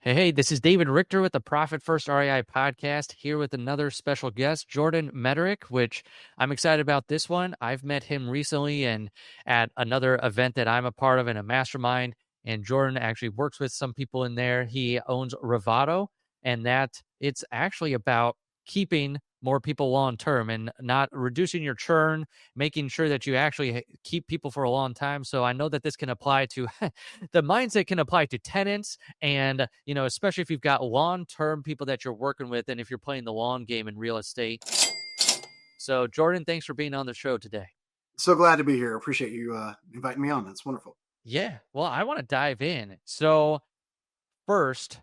Hey, this is David Richter with the Profit First REI podcast, here with another special guest, Jordan Mederich, which I'm excited about this one. I've met him recently and at another event that I'm a part of in a mastermind, and Jordan actually works with some people in there. He owns Revatto, and that it's actually about keeping more people long term and not reducing your churn, making sure that you actually keep people for a long time. So I know that this can apply to the mindset can apply to tenants and, especially if you've got long-term people that you're working with and if you're playing the long game in real estate. So, Jordan, thanks for being on the show today. So glad to be here. Appreciate you inviting me on. That's wonderful. Yeah, well, I want to dive in. So, first,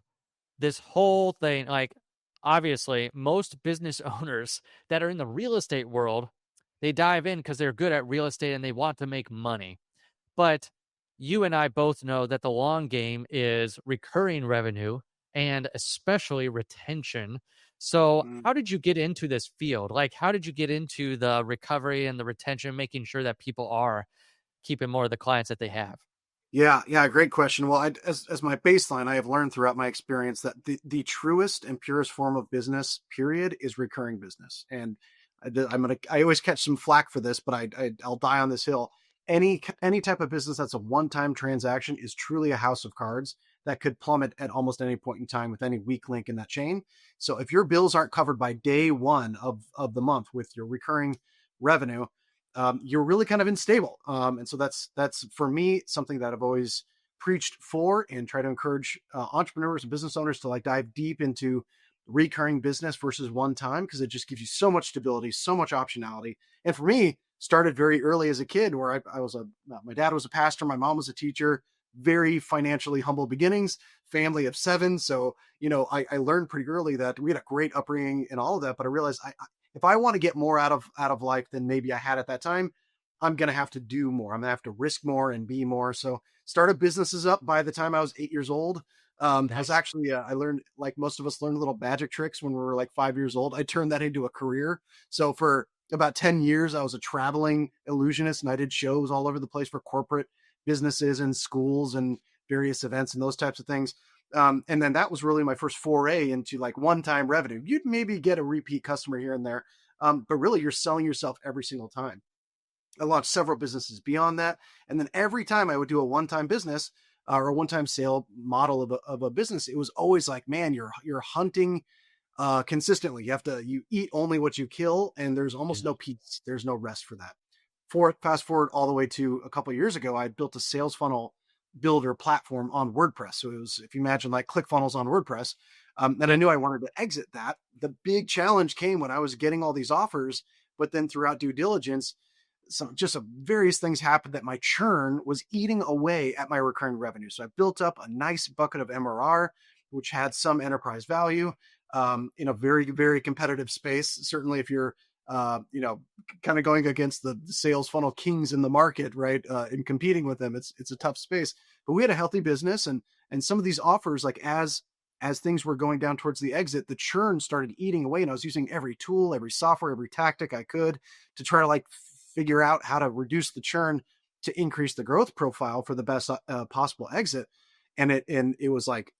this whole thing, like, obviously, most business owners that are in the real estate world, they dive in because they're good at real estate and they want to make money. But you and I both know that the long game is recurring revenue and especially retention. So, Mm. how did you get into this field? Like, how did you get into the recovery and the retention, making sure that people are keeping more of the clients that they have? Yeah, great question. Well, as my baseline, I have learned throughout my experience that the truest and purest form of business, period, is recurring business. And I always catch some flack for this, but I'll die on this hill. Any type of business that's a one-time transaction is truly a house of cards that could plummet at almost any point in time with any weak link in that chain. So if your bills aren't covered by day one of the month with your recurring revenue, you're really kind of unstable. And so that's for me something that I've always preached for and try to encourage entrepreneurs and business owners to like dive deep into recurring business versus one time, because it just gives you so much stability, so much optionality. And for me, started very early as a kid where I was my dad was a pastor, my mom was a teacher, very financially humble beginnings, family of seven. So, I learned pretty early that we had a great upbringing and all of that, but I realized if I want to get more out of life than maybe I had at that time, I'm going to have to do more. I'm going to have to risk more and be more. So started businesses up by the time I was 8 years old. I was Nice. actually, I learned, like most of us learned little magic tricks when we were like 5 years old. I turned that into a career. So for about 10 years, I was a traveling illusionist and I did shows all over the place for corporate businesses and schools and various events and those types of things. And then that was really my first foray into like one-time revenue. You'd maybe get a repeat customer here and there, but really you're selling yourself every single time. I launched several businesses beyond that, and then every time I would do a one-time business or a one-time sale model of a business, it was always like, man, you're hunting consistently. You eat only what you kill, and there's almost Yeah. no peace. There's no rest for that. Fast forward all the way to a couple of years ago, I built a sales funnel builder platform on WordPress. So it was, if you imagine like ClickFunnels on WordPress, and I knew I wanted to exit that. The big challenge came when I was getting all these offers, but then throughout due diligence, various things happened that my churn was eating away at my recurring revenue. So I built up a nice bucket of MRR, which had some enterprise value in a very, very competitive space. Certainly, if you're kind of going against the sales funnel kings in the market, right? And competing with them, it's a tough space. But we had a healthy business, and some of these offers, like as things were going down towards the exit, the churn started eating away, and I was using every tool, every software, every tactic I could to try to like figure out how to reduce the churn to increase the growth profile for the best possible exit. And it was like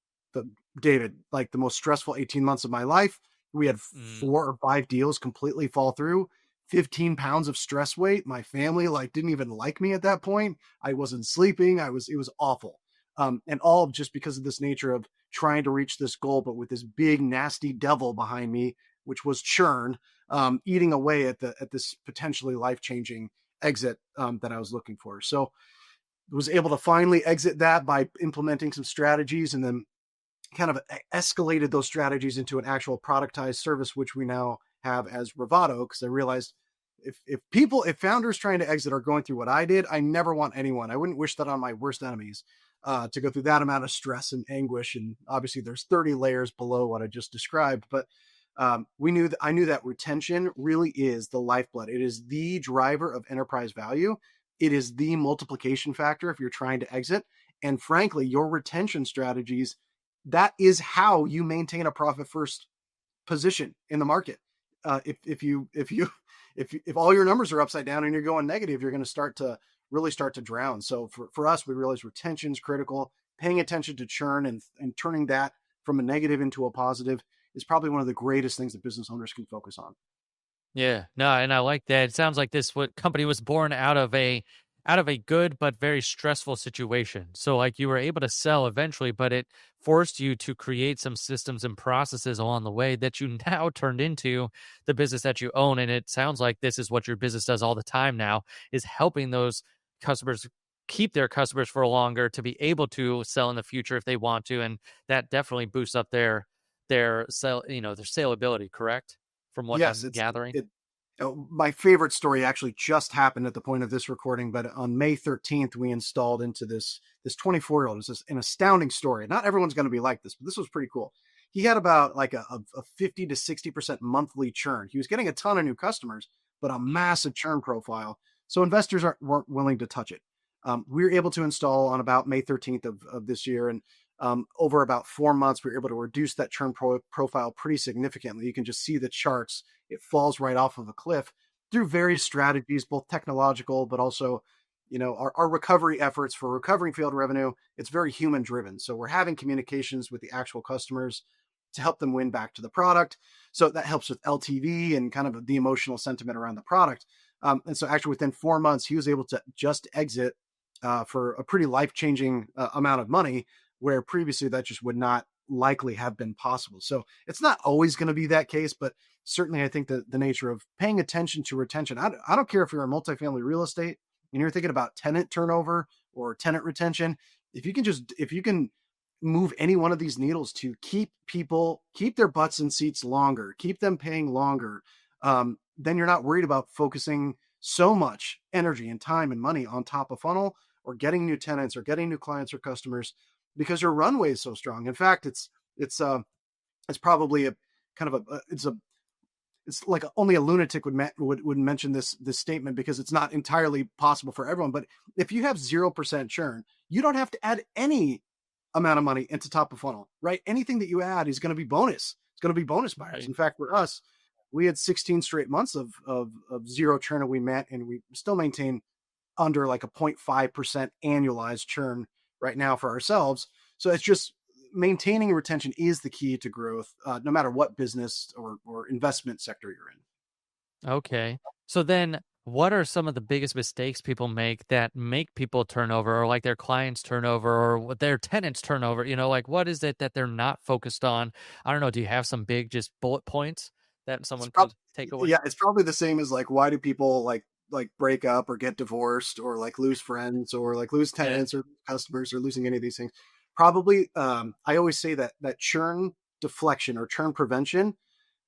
David, like the most stressful 18 months of my life. We had Mm, 4 or 5 deals completely fall through, 15 pounds of stress weight. My family like didn't even like me at that point. I wasn't sleeping. It was awful. And all just because of this nature of trying to reach this goal, but with this big, nasty devil behind me, which was churn, eating away at this potentially life-changing exit that I was looking for. So was able to finally exit that by implementing some strategies, and then kind of escalated those strategies into an actual productized service, which we now have as Revatto. Because I realized if founders trying to exit are going through what I did, I never want anyone. I wouldn't wish that on my worst enemies, to go through that amount of stress and anguish. And obviously, there's 30 layers below what I just described. But I knew that retention really is the lifeblood. It is the driver of enterprise value. It is the multiplication factor if you're trying to exit. And frankly, your retention strategies, that is how you maintain a profit first position in the market. If all your numbers are upside down and you're going negative, you're going to start to drown. So for us, we realize retention is critical, paying attention to churn and turning that from a negative into a positive is probably one of the greatest things that business owners can focus on. Yeah, no, and I like that. It sounds like this what company was born out of a good but very stressful situation. So like you were able to sell eventually, but it forced you to create some systems and processes along the way that you now turned into the business that you own. And it sounds like this is what your business does all the time now is helping those customers keep their customers for longer to be able to sell in the future if they want to. And that definitely boosts up their sell, their saleability, correct? From what Yes, I'm gathering. my favorite story actually just happened at the point of this recording, but on May 13th, we installed into this 24-year-old. It's just an astounding story. Not everyone's going to be like this, but this was pretty cool. He had about like a 50 to 60% monthly churn. He was getting a ton of new customers, but a massive churn profile. So investors weren't willing to touch it. We were able to install on about May 13th of this year. And over about 4 months, we were able to reduce that churn profile pretty significantly. You can just see the charts. It falls right off of a cliff through various strategies, both technological, but also, our recovery efforts for recovering failed revenue. It's very human driven. So we're having communications with the actual customers to help them win back to the product. So that helps with LTV and kind of the emotional sentiment around the product. And so actually within 4 months, he was able to just exit for a pretty life-changing amount of money, where previously that just would not likely have been possible. So it's not always going to be that case, but certainly I think that the nature of paying attention to retention, I don't care if you're in multifamily real estate and you're thinking about tenant turnover or tenant retention, if you can move any one of these needles to keep their butts in seats longer, keep them paying longer, then you're not worried about focusing so much energy and time and money on top of funnel or getting new tenants or getting new clients or customers, because your runway is so strong. In fact, it's probably a kind of it's like only a lunatic would mention this statement, because it's not entirely possible for everyone. But if you have 0% churn, you don't have to add any amount of money into top of funnel, right? Anything that you add is going to be bonus. It's going to be bonus buyers. Right. In fact, for us, we had 16 straight months of zero churn, and we met, and we still maintain under like a 0.5% annualized churn right now for ourselves. So it's just maintaining retention is the key to growth, no matter what business or investment sector you're in. Okay. So then what are some of the biggest mistakes people make that make people turn over, or like their clients turn over, or what their tenants turn over? Like what is it that they're not focused on? I don't know. Do you have some big just bullet points that It's someone probably could take away? Yeah, it's probably the same as like, why do people like break up or get divorced or like lose friends or like lose Yeah. tenants or customers or losing any of these things? Probably, I always say that churn deflection or churn prevention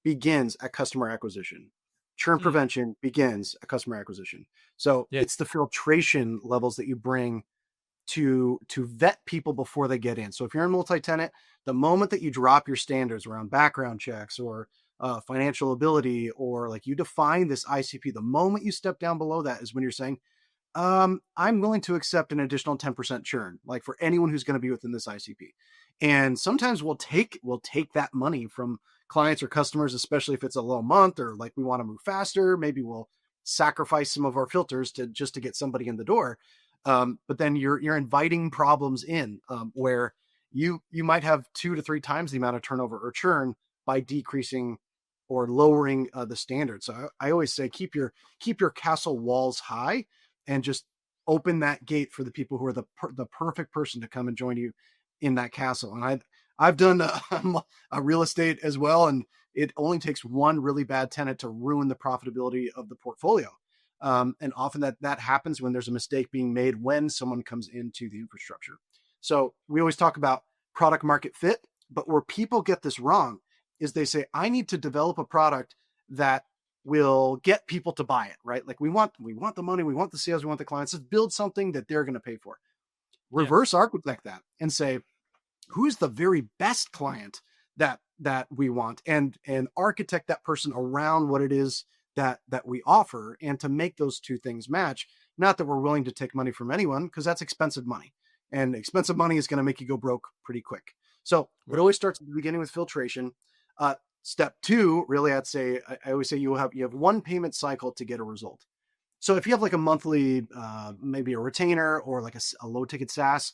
begins at customer acquisition. Churn Mm, prevention begins at customer acquisition. So yeah. it's the filtration levels that you bring to vet people before they get in. So if you're in multi-tenant, the moment that you drop your standards around background checks or financial ability, or like you define this ICP, the moment you step down below that is when you're saying, I'm willing to accept an additional 10% churn, like for anyone who's going to be within this ICP. And sometimes we'll take that money from clients or customers, especially if it's a low month or like we want to move faster. Maybe we'll sacrifice some of our filters to get somebody in the door. But then you're inviting problems in, where you might have 2 to 3 times the amount of turnover or churn by decreasing or lowering the standards. So I always say keep your castle walls high, and just open that gate for the people who are the perfect person to come and join you in that castle. And I've done a real estate as well, and it only takes one really bad tenant to ruin the profitability of the portfolio. And often that happens when there's a mistake being made when someone comes into the infrastructure. So we always talk about product market fit, but where people get this wrong is they say, I need to develop a product that will get people to buy it, right? Like we want the money, we want the sales, we want the clients. Let's build something that they're going to pay for. Yeah. Reverse architect that and say, who's the very best client that we want, and architect that person around what it is that we offer, and to make those two things match. Not that we're willing to take money from anyone, because that's expensive money, and expensive money is going to make you go broke pretty quick. So it Right. always starts at the beginning with filtration. Step two, really, I always say you have one payment cycle to get a result. So if you have like a monthly, maybe a retainer or like a low ticket SaaS,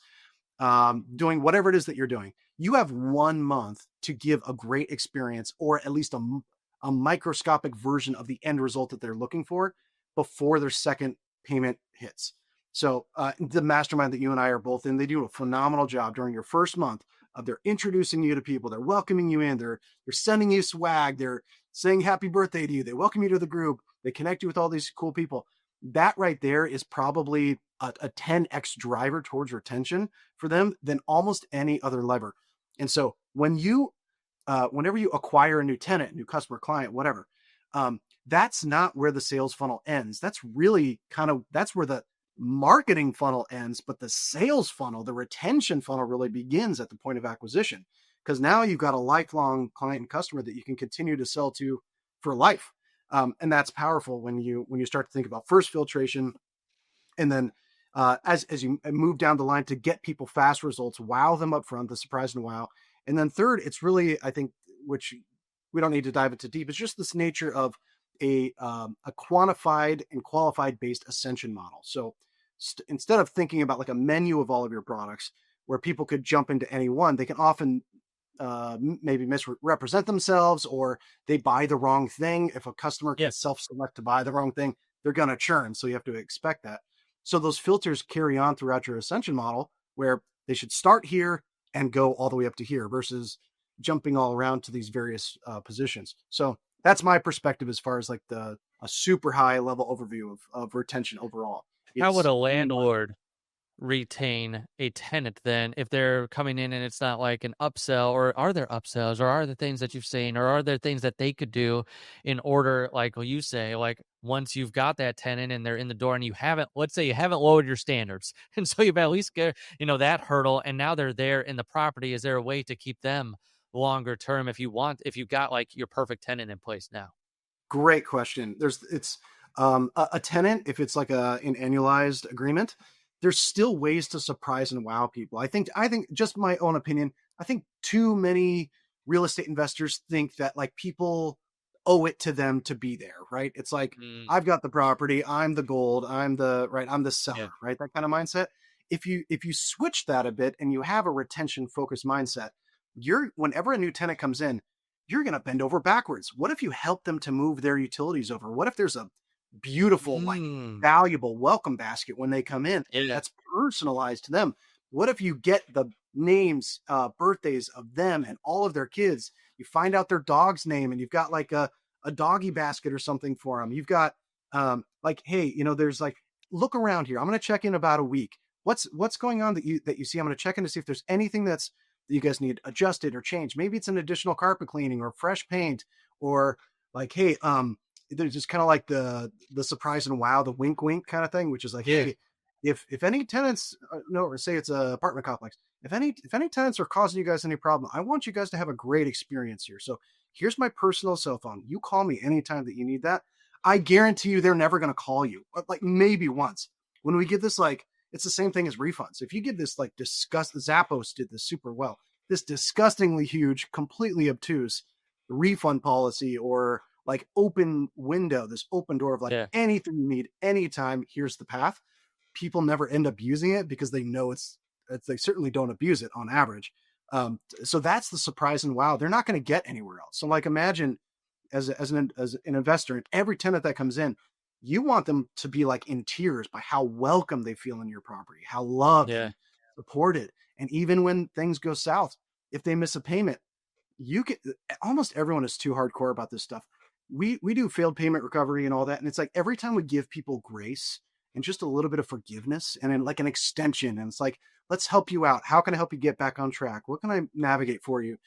doing whatever it is that you're doing, You have 1 month to give a great experience, or at least a microscopic version of the end result that they're looking for before their second payment hits. So the mastermind that you and I are both in, they do a phenomenal job during your first month of they're introducing you to people, they're welcoming you in, they're sending you swag, they're saying happy birthday to you, they welcome you to the group, they connect you with all these cool people. That right there is probably a 10x driver towards retention for them than almost any other lever. And so whenever you acquire a new tenant, new customer, client, whatever, that's not where the sales funnel ends. That's really that's where the marketing funnel ends, but the sales funnel, the retention funnel really begins at the point of acquisition, because now you've got a lifelong client and customer that you can continue to sell to for life. And that's powerful when you start to think about first filtration, and then as you move down the line to get people fast results, wow them up front, the surprise and wow. And then third, it's really, I think, which we don't need to dive into deep, it's just this nature of a quantified and qualified based ascension model. So instead of thinking about like a menu of all of your products where people could jump into any one, they can often maybe misrepresent themselves, or they buy the wrong thing. If a customer can self-select to buy the wrong thing, they're going to churn. So you have to expect that. So those filters carry on throughout your ascension model, where they should start here and go all the way up to here versus jumping all around to these various positions. So that's my perspective as far as like a super high level overview of retention overall. How would a landlord retain a tenant then if they're coming in and it's not like an upsell? Or are there upsells, or are there things that you've seen, or are there things that they could do in order, like you say, like once you've got that tenant and they're in the door and let's say you haven't lowered your standards, and so you've at least get that hurdle, and now they're there in the property, is there a way to keep them longer term if you got like your perfect tenant in place now? Great question. It's a tenant, if it's like an annualized agreement, there's still ways to surprise and wow people. I think just my own opinion, I think too many real estate investors think that like people owe it to them to be there, right? It's like, I've got the property, I'm the gold, I'm the seller, right? That kind of mindset. If you switch that a bit and you have a retention focused mindset, whenever a new tenant comes in, you're going to bend over backwards. What if you help them to move their utilities over? What if there's a beautiful, like valuable welcome basket when they come in that's personalized to them? What if you get the names, birthdays of them and all of their kids? You find out their dog's name, and you've got like a doggy basket or something for them. You've got like, hey, there's like, look around here. I'm going to check in about a week. What's going on that you see? I'm going to check in to see if there's anything that you guys need adjusted or changed. Maybe it's an additional carpet cleaning or fresh paint, or like, hey, there's just kind of like the surprise and wow, the wink wink kind of thing, which is like, hey, if any tenants, or say it's an apartment complex, if any tenants are causing you guys any problem, I want you guys to have a great experience here. So here's my personal cell phone. You call me anytime that you need that. I guarantee you they're never going to call you, like maybe once. When we give this, like, it's the same thing as refunds. If you give this like Zappos did this super well, this disgustingly huge, completely obtuse refund policy, or like open window, this open door of like anything you need, anytime, here's the path. People never end up using it because they know they certainly don't abuse it on average. So that's the surprise and wow. They're not going to get anywhere else. So like, imagine as an investor, and every tenant that comes in, you want them to be like in tears by how welcome they feel in your property, how loved and supported. And even when things go south, if they miss a payment, almost everyone is too hardcore about this stuff. We do failed payment recovery and all that. And it's like, every time we give people grace and just a little bit of forgiveness and then like an extension, and it's like, let's help you out. How can I help you get back on track? What can I navigate for you?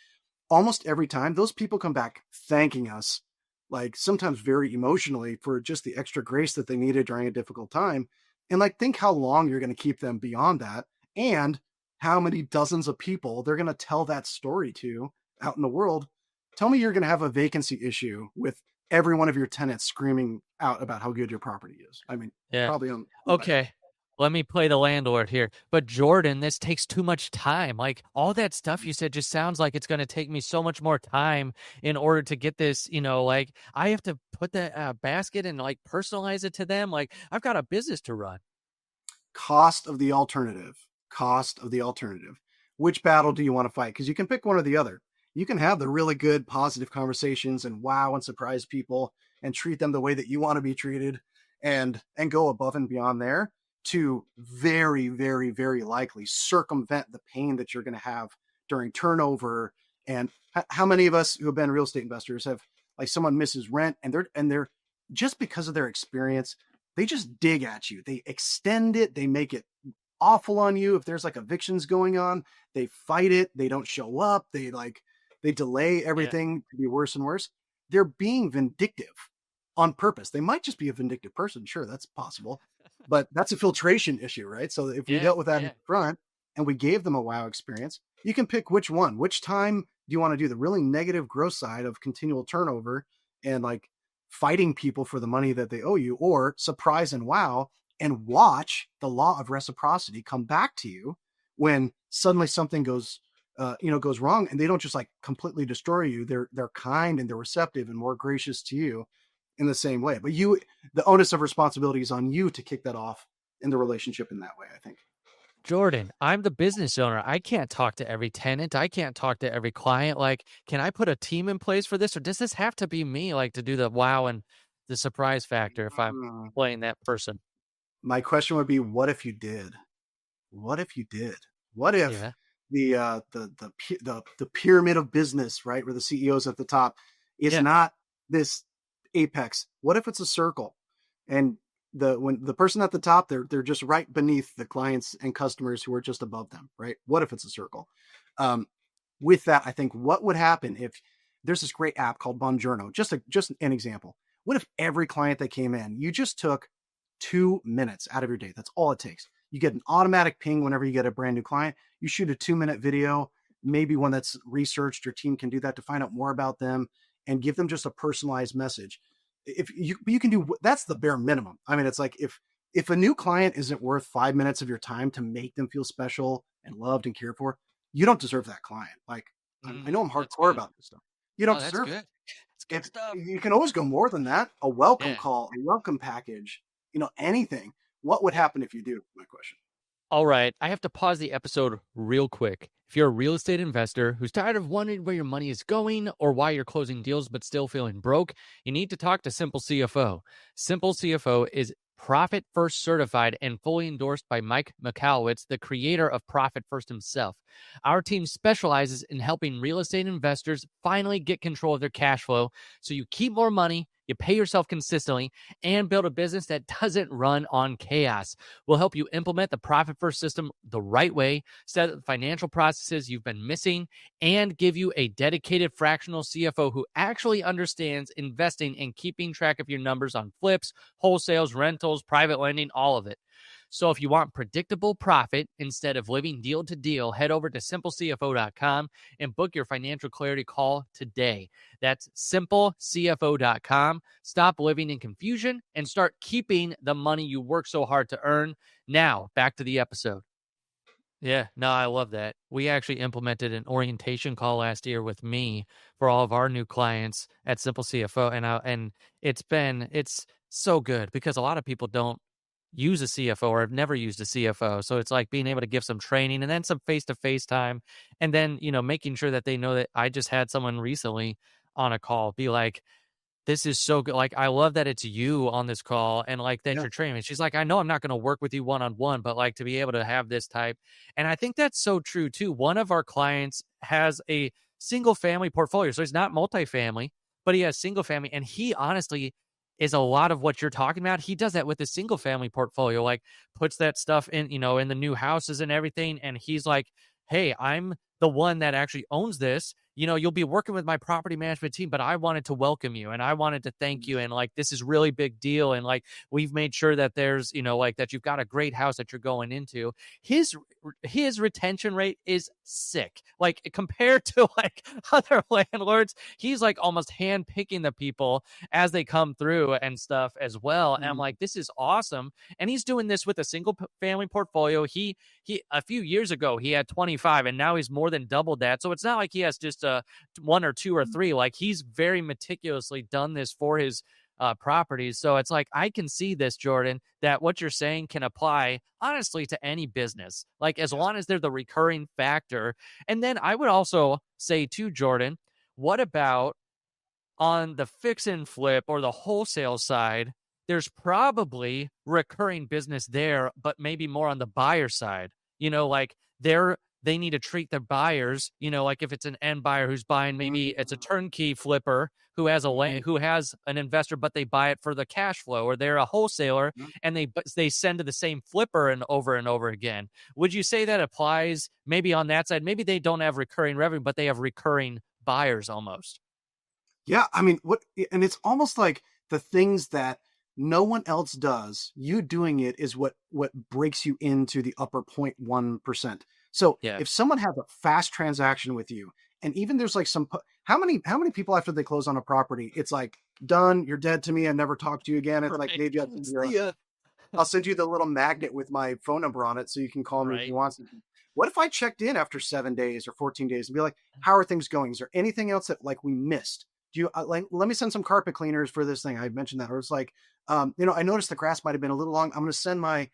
Almost every time those people come back thanking us, like sometimes very emotionally, for just the extra grace that they needed during a difficult time. And like, think how long you're going to keep them beyond that, and how many dozens of people they're going to tell that story to out in the world. Tell me you're going to have a vacancy issue with every one of your tenants screaming out about how good your property is. I mean, probably on. Okay. Let me play the landlord here. But Jordan, this takes too much time. Like, all that stuff you said just sounds like it's going to take me so much more time in order to get this, like I have to put the basket and like personalize it to them. Like, I've got a business to run. Cost of the alternative. which battle do you want to fight? Because you can pick one or the other. You can have the really good positive conversations and wow and surprise people and treat them the way that you want to be treated, and go above and beyond there, to very, very, very likely circumvent the pain that you're going to have during turnover. And how many of us who have been real estate investors have, like, someone misses rent, and they're just because of their experience, they just dig at you. They extend it. They make it awful on you. If there's like evictions going on, they fight it. They don't show up. They delay Yeah. everything to be worse and worse. They're being vindictive on purpose. They might just be a vindictive person. Sure, that's possible, but that's a filtration issue, right? So if we Yeah. dealt with that in Yeah. front and we gave them a wow experience, you can pick which one. Which time do you want to do the really negative growth side of continual turnover and like fighting people for the money that they owe you, or surprise and wow and watch the law of reciprocity come back to you when suddenly something goes wrong, and they don't just like completely destroy you. They're kind and they're receptive and more gracious to you in the same way. But the onus of responsibility is on you to kick that off in the relationship in that way, I think. Jordan, I'm the business owner. I can't talk to every tenant. I can't talk to every client. Like, can I put a team in place for this, or does this have to be me, like, to do the wow and the surprise factor if I'm Mm. playing that person? My question would be, what if you did? What if you did? What if Yeah. the pyramid of business, right, where the CEO's at the top, is Yeah. not this apex? What if it's a circle, and when the person at the top, they're just right beneath the clients and customers who are just above them, right? What if it's a circle? Um, with that, I think what would happen if there's this great app called Bongiorno, just an example. What if every client that came in, you just took 2 minutes out of your day? That's all it takes. You get an automatic ping whenever you get a brand new client. You shoot a 2-minute video, maybe one that's researched. Your team can do that to find out more about them and give them just a personalized message. If you can do, that's the bare minimum. I mean, it's like, if a new client isn't worth 5 minutes of your time to make them feel special and loved and cared for, you don't deserve that client. Like, I know I'm That's hardcore good. about this stuff. You don't Oh, that's deserve it. good. That's good If stuff. you can always go more than that, a welcome Yeah. call, a welcome package, anything. What would Yeah. happen if you do? My question. All right, I have to pause the episode real quick. If you're a real estate investor who's tired of wondering where your money is going or why you're closing deals but still feeling broke, you need to talk to Simple CFO. Simple CFO is Profit First certified and fully endorsed by Mike Mikhalowicz, the creator of Profit First himself. Our team specializes in helping real estate investors finally get control of their cash flow so you keep more money, you pay yourself consistently, and build a business that doesn't run on chaos. We'll help you implement the Profit First system the right way, set up the financial processes you've been missing, and give you a dedicated fractional CFO who actually understands investing and keeping track of your numbers on flips, wholesales, rentals, private lending, all of it. So if you want predictable profit instead of living deal to deal, head over to simplecfo.com and book your financial clarity call today. That's simplecfo.com. Stop living in confusion and start keeping the money you work so hard to earn. Now, back to the episode. Yeah, no, I love that. We actually implemented an orientation call last year with me for all of our new clients at Simple CFO, and it's so good because a lot of people don't use a CFO or have never used a CFO. So it's like being able to give some training and then some face-to-face time, and then, making sure that they know that I just had someone recently on a call be like, this is so good. Like, I love that it's you on this call and like that Yeah. you're training. She's like, I know I'm not going to work with you one-on-one, but like to be able to have this type. And I think that's so true too. One of our clients has a single family portfolio. So he's not multifamily, but he has single family. And he honestly is a lot of what you're talking about. He does that with the single family portfolio, like puts that stuff in, in the new houses and everything. And he's like, hey, I'm the one that actually owns this. You'll be working with my property management team, but I wanted to welcome you and I wanted to thank you. And like, this is really big deal. And like, we've made sure that there's, like that you've got a great house that you're going into. His retention rate is sick. Like compared to like other landlords, he's like almost hand picking the people as they come through and stuff as well. And I'm Mhm. like, this is awesome. And he's doing this with a single family portfolio. He a few years ago he had 25 and now he's more than doubled that. So it's not like he has just one or two or three. Like he's very meticulously done this for his properties. So it's like, I can see this, Jordan, that what you're saying can apply honestly to any business, like as Yes. long as they're the recurring factor. And then I would also say too, Jordan, what about on the fix and flip or the wholesale side? There's probably recurring business there, but maybe more on the buyer side. Like they need to treat their buyers, like if it's an end buyer who's buying, maybe it's a turnkey flipper who has Mhm. who has an investor, but they buy it for the cash flow, or they're a wholesaler Mhm. and they send to the same flipper and over again. Would you say that applies maybe on that side? Maybe they don't have recurring revenue, but they have recurring buyers almost. Yeah, I mean, and it's almost like the things that no one else does, you doing it is what breaks you into the upper 0.1%. So Yeah. if someone has a fast transaction with you, and even there's like how many people after they close on a property, it's like done, you're dead to me, I never talk to you again. It's like Right. maybe See ya. I'll send you the little magnet with my phone number on it so you can call me if you Right. want something. What if I checked in after 7 days or 14 days and be like, how are things going? Is there anything else that like we missed? Do you like, let me send some carpet cleaners for this thing. I mentioned that. Or it's like, I noticed the grass might've been a little long. I'm going to send my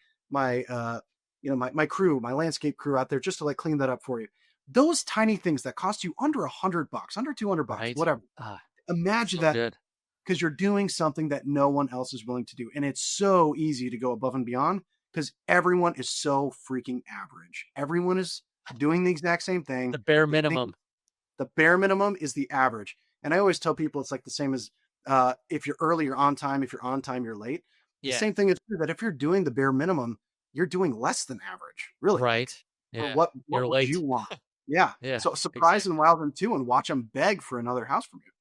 crew, my landscape crew out there just to like clean that up for you. Those tiny things that cost you under $100, under $200, Right. whatever. Ah, Imagine so that good. because you're doing something that no one else is willing to do. And it's so easy to go above and beyond because everyone is so freaking average. Everyone is doing the exact same thing. The bare They think minimum. the bare minimum is the average. And I always tell people it's like the same as if you're early, you're on time. If you're on time, you're late. The Yeah. same thing is true that if you're doing the bare minimum, you're doing less than average, really. Right. For Yeah. what You're would you late. want? Yeah. Yeah. So surprise and Exactly. wow them too and watch them beg for another house from you.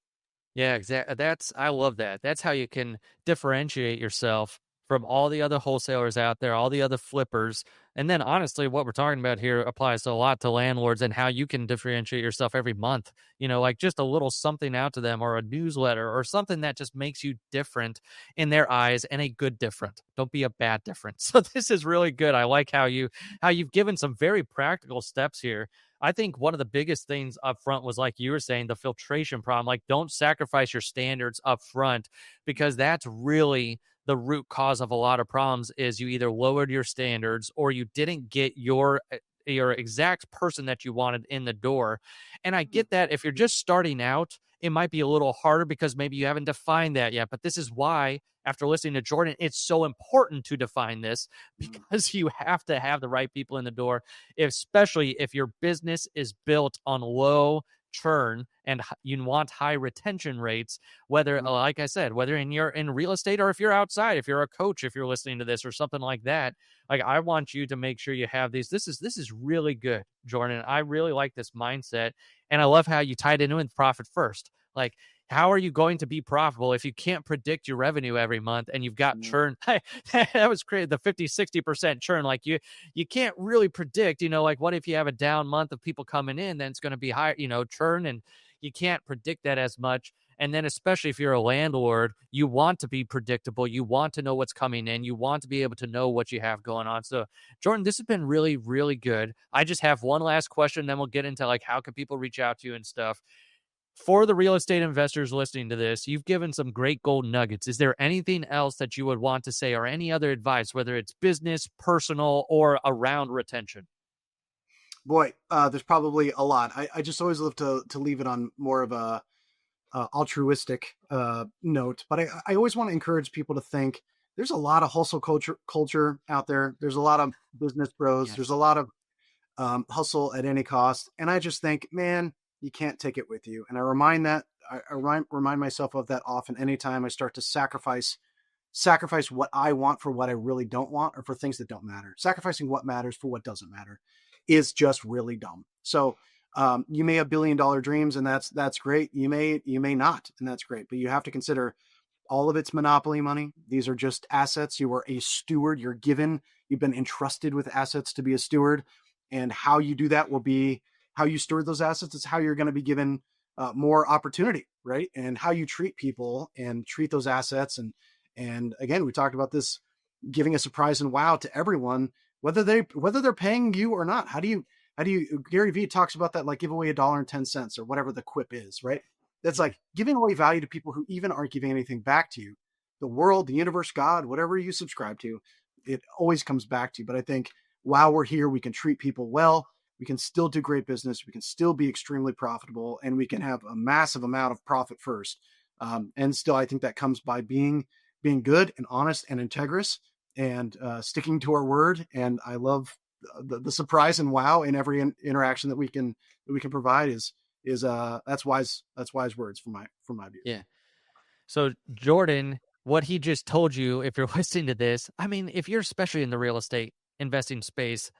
Yeah, exactly. I love that. That's how you can differentiate yourself from all the other wholesalers out there, all the other flippers. And then honestly, what we're talking about here applies a lot to landlords and how you can differentiate yourself every month. Like just a little something out to them or a newsletter or something that just makes you different in their eyes, and a good different. Don't be a bad different. So this is really good. I like how you've given some very practical steps here. I think one of the biggest things up front was, like you were saying, the filtration problem. Like, don't sacrifice your standards up front, because that's really the root cause of a lot of problems. Is you either lowered your standards or you didn't get your exact person that you wanted in the door. And I get that if you're just starting out, it might be a little harder because maybe you haven't defined that yet. But this is why, after listening to Jordan, it's so important to define this, because you have to have the right people in the door, especially if your business is built on low churn and you want high retention rates. Whether, like I said, whether you're in real estate or if you're outside, if you're a coach, if you're listening to this or something like that, like, I want you to make sure you have these. This is really good, Jordan. I really like this mindset, and I love how you tied it in with profit first. Like, how are you going to be profitable if you can't predict your revenue every month and you've got churn? That was crazy. The 50-60% churn. Like, you can't really predict, like, what if you have a down month of people coming in, then it's going to be higher, churn, and you can't predict that as much. And then, especially if you're a landlord, you want to be predictable. You want to know what's coming in. You want to be able to know what you have going on. So, Jordan, this has been really, really good. I just have one last question, then we'll get into like how can people reach out to you and stuff. For the real estate investors listening to this, you've given some great gold nuggets. Is there anything else that you would want to say, or any other advice, whether it's business, personal, or around retention? Boy, there's probably a lot. I just always love to leave it on more of a altruistic note, but I always want to encourage people to think there's a lot of hustle culture out there. There's a lot of business bros. There's a Yes. lot of hustle at any cost, and I just think, man, you can't take it with you. And I remind myself of that often. Anytime I start to sacrifice what I want for what I really don't want, or for things that don't matter. Sacrificing what matters for what doesn't matter is just really dumb. So you may have $1 billion dreams, and that's great. You may not, and that's great. But you have to consider all of it's monopoly money. These are just assets. You are a steward. You've been entrusted with assets to be a steward, and how you do that will be how you steward those assets. It's how you're going to be given more opportunity, right? And how you treat people and treat those assets. And again, we talked about this, giving a surprise and wow to everyone, whether they're paying you or not. How do you Gary Vee talks about that, like give away $1.10 or whatever the quip is, right? That's like giving away value to people who even aren't giving anything back to you. the world, the universe, God, whatever you subscribe to, it always comes back to you. But I think while we're here, we can treat people well. We can still do great business. We can still be extremely profitable, and we can have a massive amount of profit first. And still, I think that comes by being good and honest and integrous, and sticking to our word. And I love the surprise and wow in every interaction that we can provide is that's wise words from my view. Yeah. So Jordan, what he just told you, if you're listening to this, I mean, if you're especially in the real estate investing space,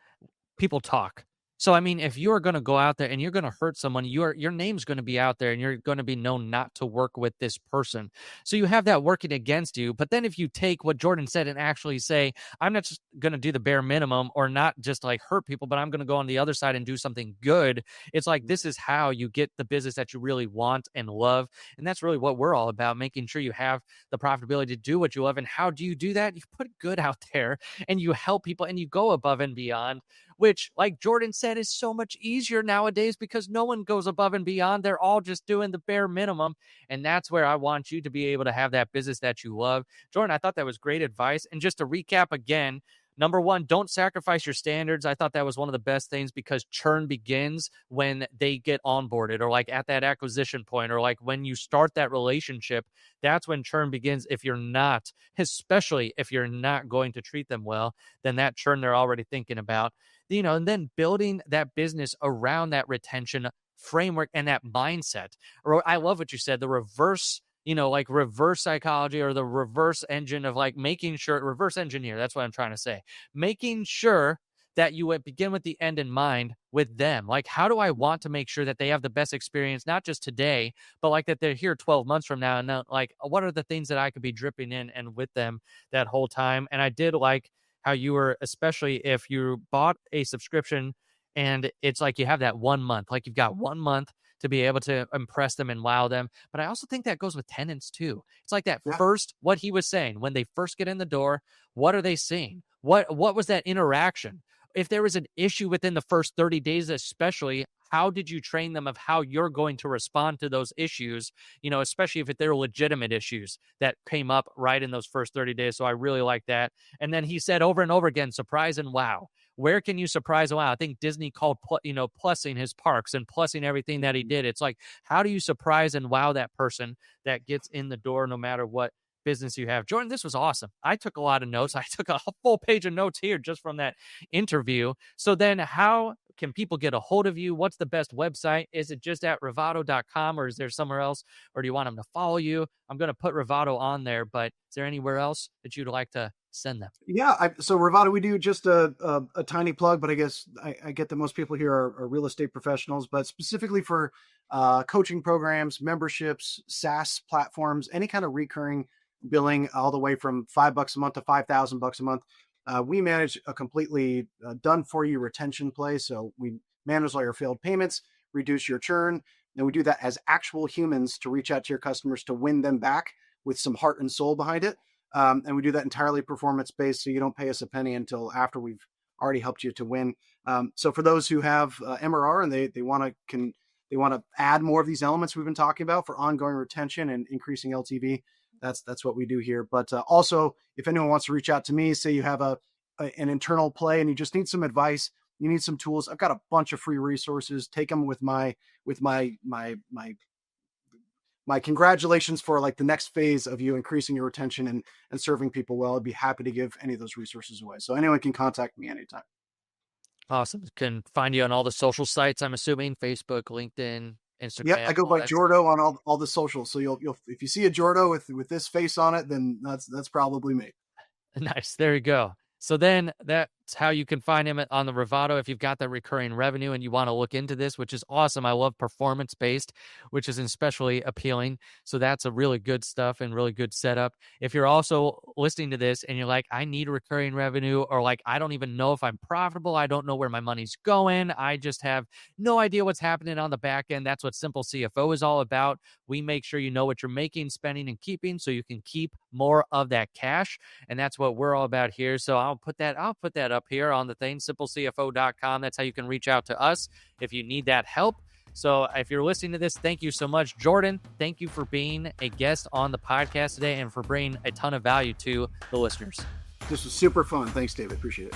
people talk. So I mean, if you're going to go out there and you're going to hurt someone, your name's going to be out there and you're going to be known not to work with this person. So you have that working against you. But then if you take what Jordan said and actually say, I'm not just going to do the bare minimum or not just like hurt people, but I'm going to go on the other side and do something good. It's like this is how you get the business that you really want and love. And that's really what we're all about, making sure you have the profitability to do what you love. And how do you do that? You put good out there and you help people and you go above and beyond, which, like Jordan said, is so much easier nowadays because no one goes above and beyond. They're all just doing the bare minimum. And that's where I want you to be able to have that business that you love. Jordan, I thought that was great advice. And just to recap again, number one, don't sacrifice your standards. I thought that was one of the best things because churn begins when they get onboarded or like at that acquisition point or like when you start that relationship. That's when churn begins. If you're not, especially if you're not going to treat them well, then that churn they're already thinking about. And then building that business around that retention framework and that mindset. Or I love what you said, the reverse, like reverse psychology or the reverse engine of like making sure, reverse engineer, that's what I'm trying to say. Making sure that you would begin with the end in mind with them. Like, how do I want to make sure that they have the best experience, not just today, but like that they're here 12 months from now. And like, what are the things that I could be dripping in and with them that whole time? And I did like how you were, especially if you bought a subscription and it's like you have that 1 month, like you've got 1 month to be able to impress them and wow them. But I also think that goes with tenants too. It's like that Yeah. first, what he was saying, when they first get in the door, what are they seeing? What was that interaction? If there was an issue within the first 30 days, especially, how did you train them of how you're going to respond to those issues, especially if they're legitimate issues that came up right in those first 30 days. So I really like that. And then he said over and over again, surprise and wow. Where can you surprise and wow? I think Disney called, plussing his parks and plussing everything that he did. It's like, how do you surprise and wow that person that gets in the door no matter what business you have? Jordan, this was awesome. I took a lot of notes. I took a full page of notes here just from that interview. So then how can people get a hold of you? What's the best website? Is it just at revatto.com or is there somewhere else? Or do you want them to follow you? I'm going to put Revatto on there, but is there anywhere else that you'd like to send them? Yeah. So Revatto, we do just a tiny plug, but I guess I get that most people here are real estate professionals, but specifically for coaching programs, memberships, SaaS platforms, any kind of recurring billing, all the way from $5 a month to $5,000 a month. We manage a completely done for you retention play. So we manage all your failed payments, reduce your churn. And we do that as actual humans to reach out to your customers to win them back with some heart and soul behind it. And we do that entirely performance based. So you don't pay us a penny until after we've already helped you to win. So for those who have MRR and they want to add more of these elements we've been talking about for ongoing retention and increasing LTV, that's what we do here. But also, if anyone wants to reach out to me, say you have an internal play and you just need some advice, you need some tools, I've got a bunch of free resources. Take them with my congratulations for like the next phase of you increasing your retention and serving people well. I'd be happy to give any of those resources away. So anyone can contact me anytime. Awesome. Can find you on all the social sites, I'm assuming, Facebook, LinkedIn, Yep, I Instagram, go all by that stuff. Jordo on all the socials. So you'll if you see a Jordo with this face on it, then that's probably me. Nice. There you go. So then that's how you can find him on the Revatto if you've got that recurring revenue and you want to look into this, which is awesome. I love performance-based, which is especially appealing. So that's a really good stuff and really good setup. If you're also listening to this and you're like, I need recurring revenue, or like, I don't even know if I'm profitable. I don't know where my money's going. I just have no idea what's happening on the back end. That's what Simple CFO is all about. We make sure you know what you're making, spending, and keeping so you can keep more of that cash. And that's what we're all about here. So I'll put that up here on the thing, simplecfo.com. That's how you can reach out to us if you need that help. So if you're listening to this, thank you so much. Jordan, thank you for being a guest on the podcast today and for bringing a ton of value to the listeners. This was super fun. Thanks, David. Appreciate it.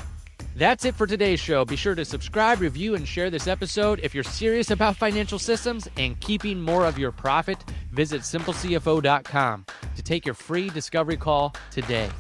That's it for today's show. Be sure to subscribe, review, and share this episode. If you're serious about financial systems and keeping more of your profit, visit simplecfo.com to take your free discovery call today.